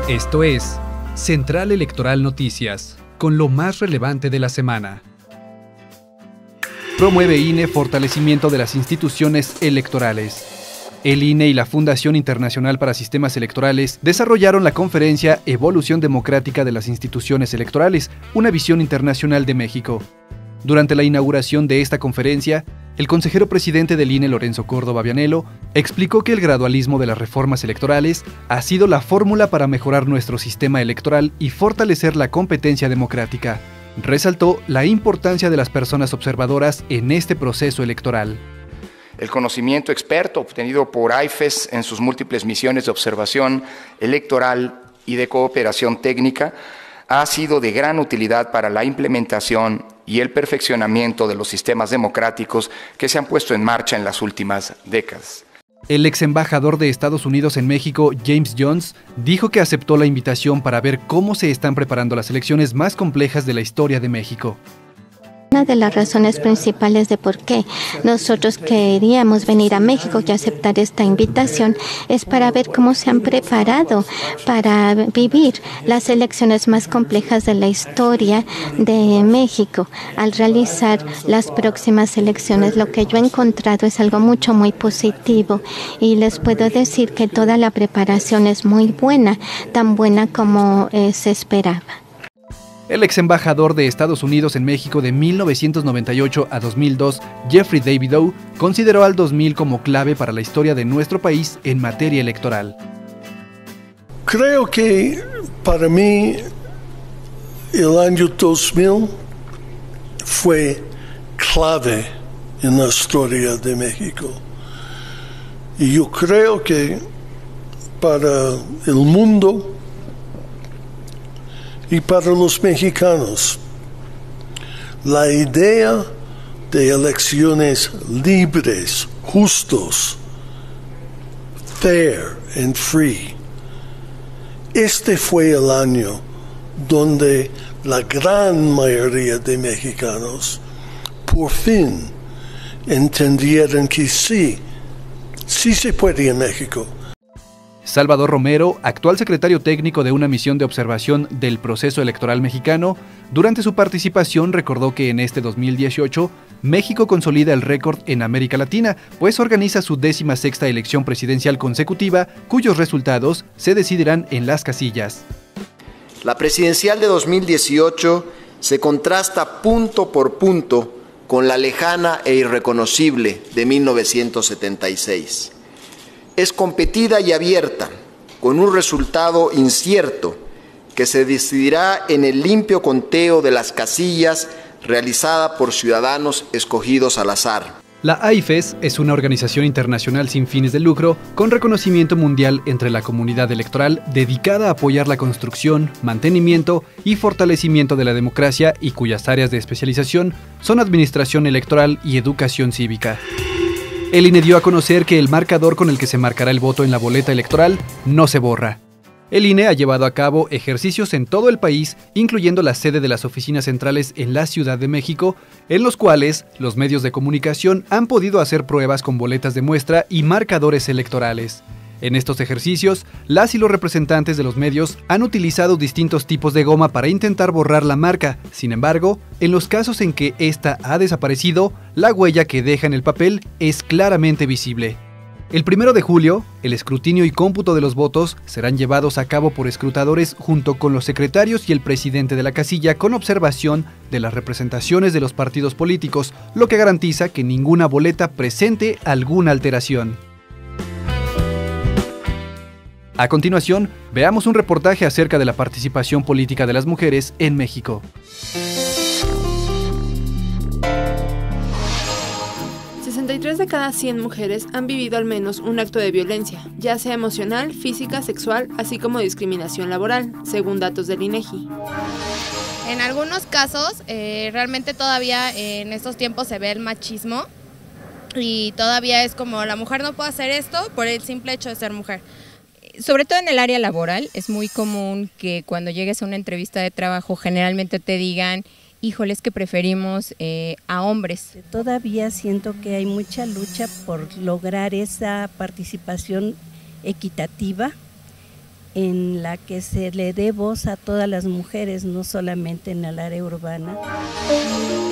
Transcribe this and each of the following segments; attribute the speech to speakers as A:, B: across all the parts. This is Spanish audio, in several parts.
A: Esto es Central Electoral Noticias, con lo más relevante de la semana. Promueve INE fortalecimiento de las instituciones electorales. El INE y la Fundación Internacional para Sistemas Electorales desarrollaron la conferencia Evolución Democrática de las Instituciones Electorales, una visión internacional de México. Durante la inauguración de esta conferencia, el consejero presidente del INE, Lorenzo Córdoba Vianello, explicó que el gradualismo de las reformas electorales ha sido la fórmula para mejorar nuestro sistema electoral y fortalecer la competencia democrática. Resaltó la importancia de las personas observadoras en este proceso electoral.
B: El conocimiento experto obtenido por AIFES en sus múltiples misiones de observación electoral y de cooperación técnica ha sido de gran utilidad para la implementación y el perfeccionamiento de los sistemas democráticos que se han puesto en marcha en las últimas décadas.
A: El ex embajador de Estados Unidos en México, James Jones, dijo que aceptó la invitación para ver cómo se están preparando las elecciones más complejas de la historia de México.
C: Una de las razones principales de por qué nosotros queríamos venir a México y aceptar esta invitación es para ver cómo se han preparado para vivir las elecciones más complejas de la historia de México. Al realizar las próximas elecciones, lo que yo he encontrado es algo muy positivo y les puedo decir que toda la preparación es muy buena, tan buena como se esperaba.
A: El ex embajador de Estados Unidos en México de 1998 a 2002, Jeffrey Davidow, consideró al 2000 como clave para la historia de nuestro país en materia electoral.
D: Creo que para mí el año 2000 fue clave en la historia de México. Y yo creo que para el mundo y para los mexicanos, la idea de elecciones libres, justos, fair and free. Este fue el año donde la gran mayoría de mexicanos por fin entendieron que sí se puede en México.
A: Salvador Romero, actual secretario técnico de una misión de observación del proceso electoral mexicano, durante su participación recordó que en este 2018 México consolida el récord en América Latina, pues organiza su 16ª elección presidencial consecutiva, cuyos resultados se decidirán en las casillas.
E: La presidencial de 2018 se contrasta punto por punto con la lejana e irreconocible de 1976. Es competida y abierta, con un resultado incierto que se decidirá en el limpio conteo de las casillas realizada por ciudadanos escogidos al azar.
A: La AIFES es una organización internacional sin fines de lucro con reconocimiento mundial entre la comunidad electoral dedicada a apoyar la construcción, mantenimiento y fortalecimiento de la democracia y cuyas áreas de especialización son administración electoral y educación cívica. El INE dio a conocer que el marcador con el que se marcará el voto en la boleta electoral no se borra. El INE ha llevado a cabo ejercicios en todo el país, incluyendo la sede de las oficinas centrales en la Ciudad de México, en los cuales los medios de comunicación han podido hacer pruebas con boletas de muestra y marcadores electorales. En estos ejercicios, las y los representantes de los medios han utilizado distintos tipos de goma para intentar borrar la marca. Sin embargo, en los casos en que ésta ha desaparecido, la huella que deja en el papel es claramente visible. El 1 de julio, el escrutinio y cómputo de los votos serán llevados a cabo por escrutadores junto con los secretarios y el presidente de la casilla con observación de las representaciones de los partidos políticos, lo que garantiza que ninguna boleta presente alguna alteración. A continuación, veamos un reportaje acerca de la participación política de las mujeres en México.
F: 63 de cada 100 mujeres han vivido al menos un acto de violencia, ya sea emocional, física, sexual, así como discriminación laboral, según datos del INEGI.
G: En algunos casos, realmente todavía en estos tiempos se ve el machismo y todavía es como la mujer no puede hacer esto por el simple hecho de ser mujer.
H: Sobre todo en el área laboral, es muy común que cuando llegues a una entrevista de trabajo generalmente te digan, híjoles, que preferimos a hombres.
I: Todavía siento que hay mucha lucha por lograr esa participación equitativa en la que se le dé voz a todas las mujeres, no solamente en el área urbana.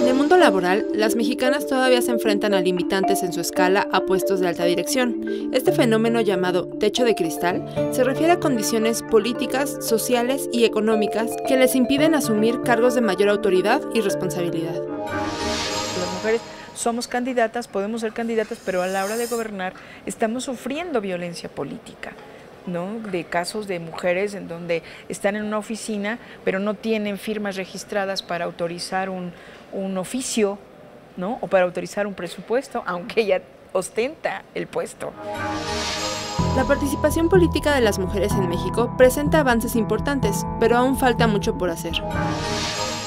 F: En el mundo laboral, las mexicanas todavía se enfrentan a limitantes en su escala a puestos de alta dirección. Este fenómeno llamado techo de cristal se refiere a condiciones políticas, sociales y económicas que les impiden asumir cargos de mayor autoridad y responsabilidad.
J: Las mujeres somos candidatas, podemos ser candidatas, pero a la hora de gobernar estamos sufriendo violencia política, ¿no? De casos de mujeres en donde están en una oficina, pero no tienen firmas registradas para autorizar un oficio, ¿no? O para autorizar un presupuesto, aunque ella ostenta el puesto.
F: La participación política de las mujeres en México presenta avances importantes, pero aún falta mucho por hacer.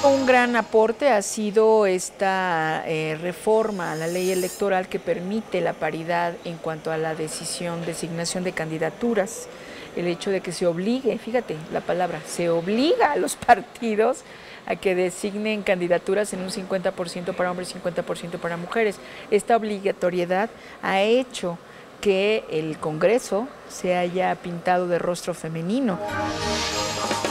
J: Un gran aporte ha sido esta reforma a la ley electoral que permite la paridad en cuanto a la designación de candidaturas. El hecho de que se obligue, fíjate la palabra, se obliga a los partidos a que designen candidaturas en un 50% para hombres y 50% para mujeres. Esta obligatoriedad ha hecho que el Congreso se haya pintado de rostro femenino.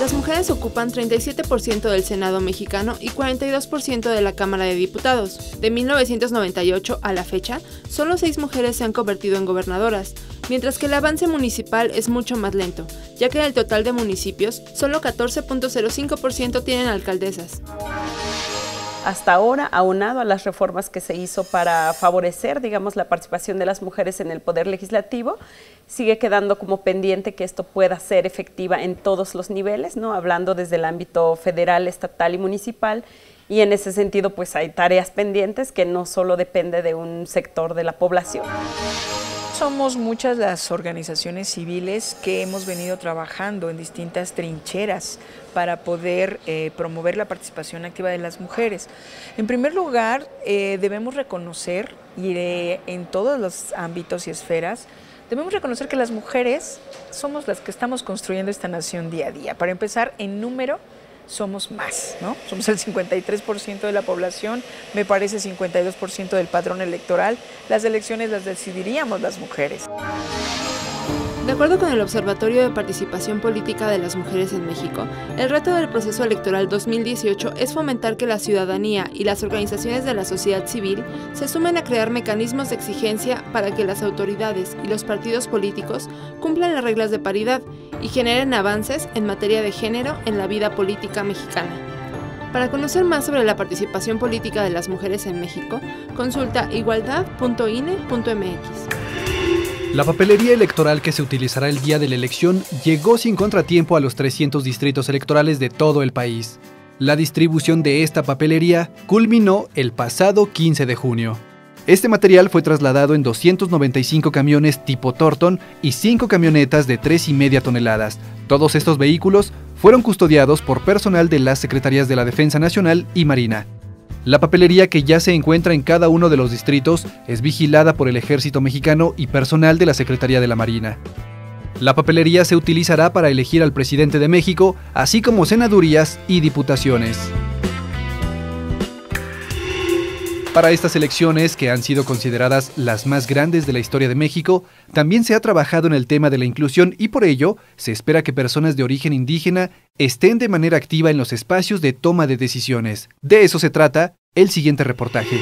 F: Las mujeres ocupan 37% del Senado mexicano y 42% de la Cámara de Diputados. De 1998 a la fecha, solo 6 mujeres se han convertido en gobernadoras, mientras que el avance municipal es mucho más lento, ya que del total de municipios, solo 14.05% tienen alcaldesas.
K: Hasta ahora, aunado a las reformas que se hizo para favorecer, digamos, la participación de las mujeres en el poder legislativo, sigue quedando como pendiente que esto pueda ser efectiva en todos los niveles, ¿no? Hablando desde el ámbito federal, estatal y municipal, y en ese sentido pues hay tareas pendientes que no solo depende de un sector de la población.
J: Somos muchas las organizaciones civiles que hemos venido trabajando en distintas trincheras para poder promover la participación activa de las mujeres. En primer lugar, debemos reconocer, y en todos los ámbitos y esferas, debemos reconocer que las mujeres somos las que estamos construyendo esta nación día a día. Para empezar, en número, somos más, ¿no? Somos el 53% de la población, me parece 52% del padrón electoral. Las elecciones las decidiríamos las mujeres.
F: De acuerdo con el Observatorio de Participación Política de las Mujeres en México, el reto del proceso electoral 2018 es fomentar que la ciudadanía y las organizaciones de la sociedad civil se sumen a crear mecanismos de exigencia para que las autoridades y los partidos políticos cumplan las reglas de paridad y generen avances en materia de género en la vida política mexicana. Para conocer más sobre la participación política de las mujeres en México, consulta igualdad.ine.mx.
A: La papelería electoral que se utilizará el día de la elección llegó sin contratiempo a los 300 distritos electorales de todo el país. La distribución de esta papelería culminó el pasado 15 de junio. Este material fue trasladado en 295 camiones tipo Torton y 5 camionetas de 3,5 toneladas. Todos estos vehículos fueron custodiados por personal de las Secretarías de la Defensa Nacional y Marina. La papelería que ya se encuentra en cada uno de los distritos es vigilada por el Ejército Mexicano y personal de la Secretaría de la Marina. La papelería se utilizará para elegir al presidente de México, así como senadurías y diputaciones. Para estas elecciones, que han sido consideradas las más grandes de la historia de México, también se ha trabajado en el tema de la inclusión y por ello se espera que personas de origen indígena estén de manera activa en los espacios de toma de decisiones. De eso se trata el siguiente reportaje.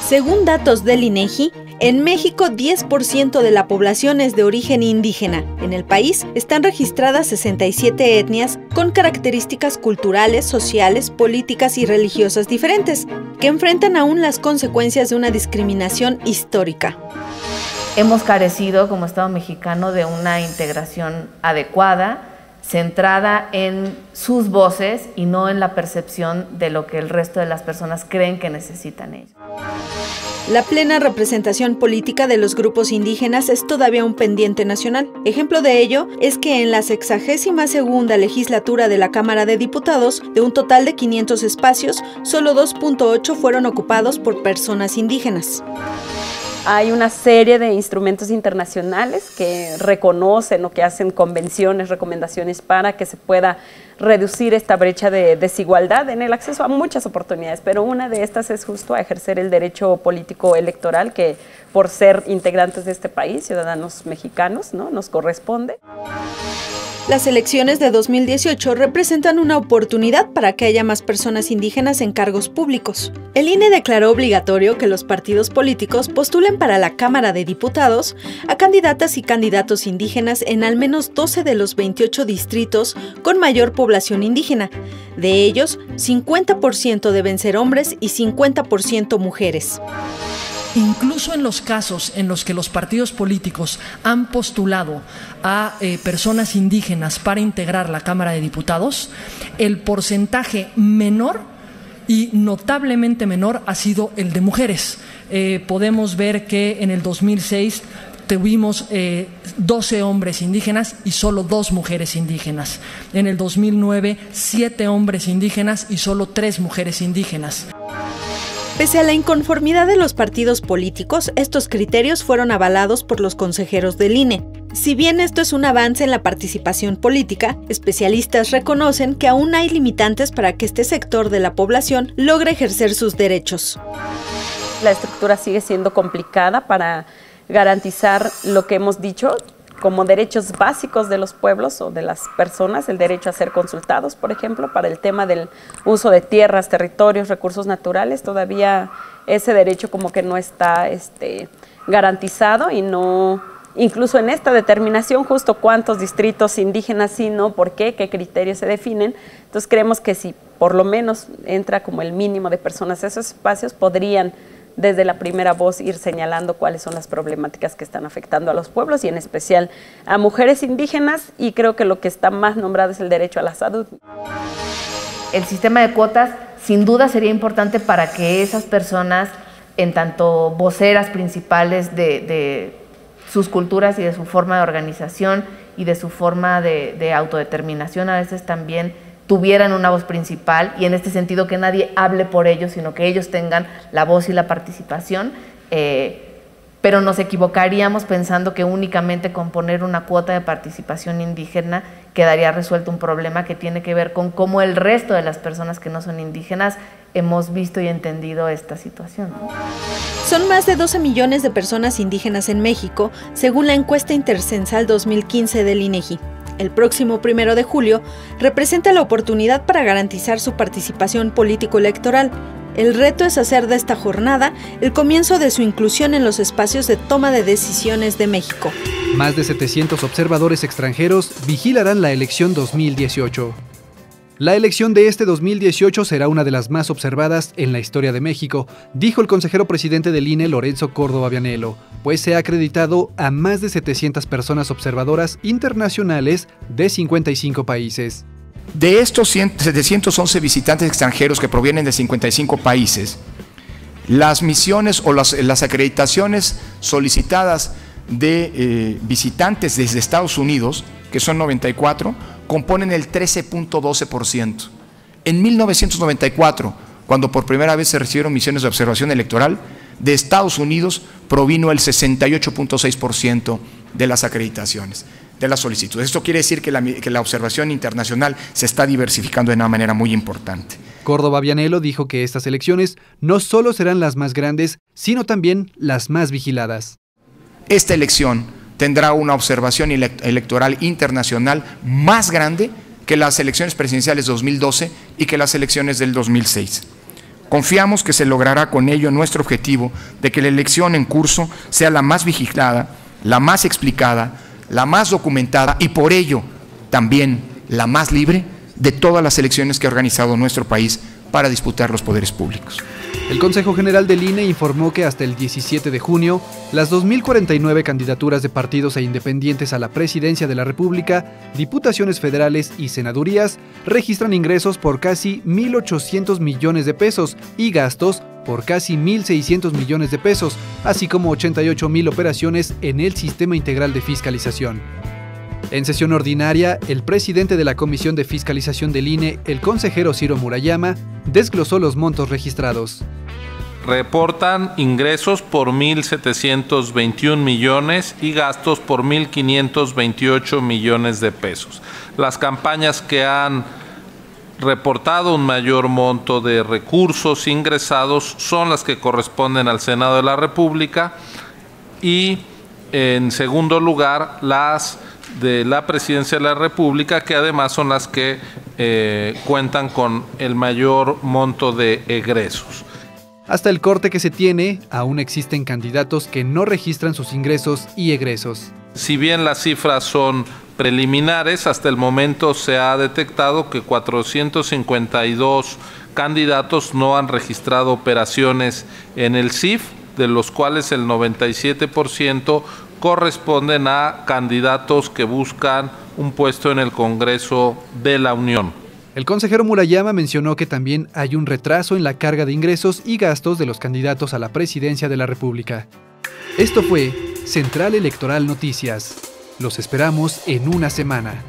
L: Según datos del INEGI, en México 10% de la población es de origen indígena. En el país están registradas 67 etnias con características culturales, sociales, políticas y religiosas diferentes, que enfrentan aún las consecuencias de una discriminación histórica.
M: Hemos carecido como Estado mexicano de una integración adecuada, centrada en sus voces y no en la percepción de lo que el resto de las personas creen que necesitan ellos.
L: La plena representación política de los grupos indígenas es todavía un pendiente nacional. Ejemplo de ello es que en la 62ª legislatura de la Cámara de Diputados, de un total de 500 espacios, solo 2.8 fueron ocupados por personas indígenas.
K: Hay una serie de instrumentos internacionales que reconocen o que hacen convenciones, recomendaciones para que se pueda reducir esta brecha de desigualdad en el acceso a muchas oportunidades, pero una de estas es justo a ejercer el derecho político electoral que por ser integrantes de este país, ciudadanos mexicanos, ¿no?, nos corresponde.
L: Las elecciones de 2018 representan una oportunidad para que haya más personas indígenas en cargos públicos. El INE declaró obligatorio que los partidos políticos postulen para la Cámara de Diputados a candidatas y candidatos indígenas en al menos 12 de los 28 distritos con mayor población indígena. De ellos, 50% deben ser hombres y 50% mujeres.
N: Incluso en los casos en los que los partidos políticos han postulado a personas indígenas para integrar la Cámara de Diputados, el porcentaje menor y notablemente menor ha sido el de mujeres. Podemos ver que en el 2006 tuvimos 12 hombres indígenas y solo 2 mujeres indígenas. En el 2009, 7 hombres indígenas y solo 3 mujeres indígenas.
L: Pese a la inconformidad de los partidos políticos, estos criterios fueron avalados por los consejeros del INE. Si bien esto es un avance en la participación política, especialistas reconocen que aún hay limitantes para que este sector de la población logre ejercer sus derechos.
K: La estructura sigue siendo complicada para garantizar lo que hemos dicho como derechos básicos de los pueblos o de las personas, el derecho a ser consultados, por ejemplo, para el tema del uso de tierras, territorios, recursos naturales, todavía ese derecho como que no está garantizado y no, incluso en esta determinación justo cuántos distritos indígenas sí, no, por qué criterios se definen. Entonces creemos que si por lo menos entra como el mínimo de personas a esos espacios, podrían desde la primera voz ir señalando cuáles son las problemáticas que están afectando a los pueblos y en especial a mujeres indígenas, y creo que lo que está más nombrado es el derecho a la salud.
M: El sistema de cuotas sin duda sería importante para que esas personas, en tanto voceras principales de sus culturas y de su forma de organización y de su forma de autodeterminación, a veces también tuvieran una voz principal, y en este sentido que nadie hable por ellos, sino que ellos tengan la voz y la participación, pero nos equivocaríamos pensando que únicamente con poner una cuota de participación indígena quedaría resuelto un problema que tiene que ver con cómo el resto de las personas que no son indígenas hemos visto y entendido esta situación.
L: Son más de 12 millones de personas indígenas en México, según la encuesta intercensal 2015 del INEGI. El próximo 1 de julio representa la oportunidad para garantizar su participación político-electoral. El reto es hacer de esta jornada el comienzo de su inclusión en los espacios de toma de decisiones de México.
A: Más de 700 observadores extranjeros vigilarán la elección 2018. La elección de este 2018 será una de las más observadas en la historia de México, dijo el consejero presidente del INE, Lorenzo Córdoba Vianello, pues se ha acreditado a más de 700 personas observadoras internacionales de 55 países.
B: De estos 711 visitantes extranjeros que provienen de 55 países, las misiones o las acreditaciones solicitadas de visitantes desde Estados Unidos, que son 94, componen el 13.12%. En 1994, cuando por primera vez se recibieron misiones de observación electoral, de Estados Unidos provino el 68.6% de las acreditaciones, de las solicitudes. Esto quiere decir que la observación internacional se está diversificando de una manera muy importante.
A: Córdoba Vianello dijo que estas elecciones no solo serán las más grandes, sino también las más vigiladas.
B: Esta elección tendrá una observación electoral internacional más grande que las elecciones presidenciales de 2012 y que las elecciones del 2006. Confiamos que se logrará con ello nuestro objetivo de que la elección en curso sea la más vigilada, la más explicada, la más documentada y por ello también la más libre de todas las elecciones que ha organizado nuestro país para disputar los poderes públicos.
A: El Consejo General del INE informó que hasta el 17 de junio, las 2.049 candidaturas de partidos e independientes a la presidencia de la República, diputaciones federales y senadurías registran ingresos por casi 1.800 millones de pesos y gastos por casi 1.600 millones de pesos, así como 88.000 operaciones en el Sistema Integral de Fiscalización. En sesión ordinaria, el presidente de la Comisión de Fiscalización del INE, el consejero Ciro Murayama, desglosó los montos registrados.
O: reportan ingresos por 1.721 millones y gastos por 1.528 millones de pesos. Las campañas que han reportado un mayor monto de recursos ingresados son las que corresponden al Senado de la República y en segundo lugar las de la Presidencia de la República, que además son las que cuentan con el mayor monto de egresos.
A: Hasta el corte que se tiene, aún existen candidatos que no registran sus ingresos y egresos.
O: Si bien las cifras son preliminares, hasta el momento se ha detectado que 452 candidatos no han registrado operaciones en el CIF, de los cuales el 97% corresponden a candidatos que buscan un puesto en el Congreso de la Unión.
A: El consejero Murayama mencionó que también hay un retraso en la carga de ingresos y gastos de los candidatos a la presidencia de la República. Esto fue Central Electoral Noticias. Los esperamos en una semana.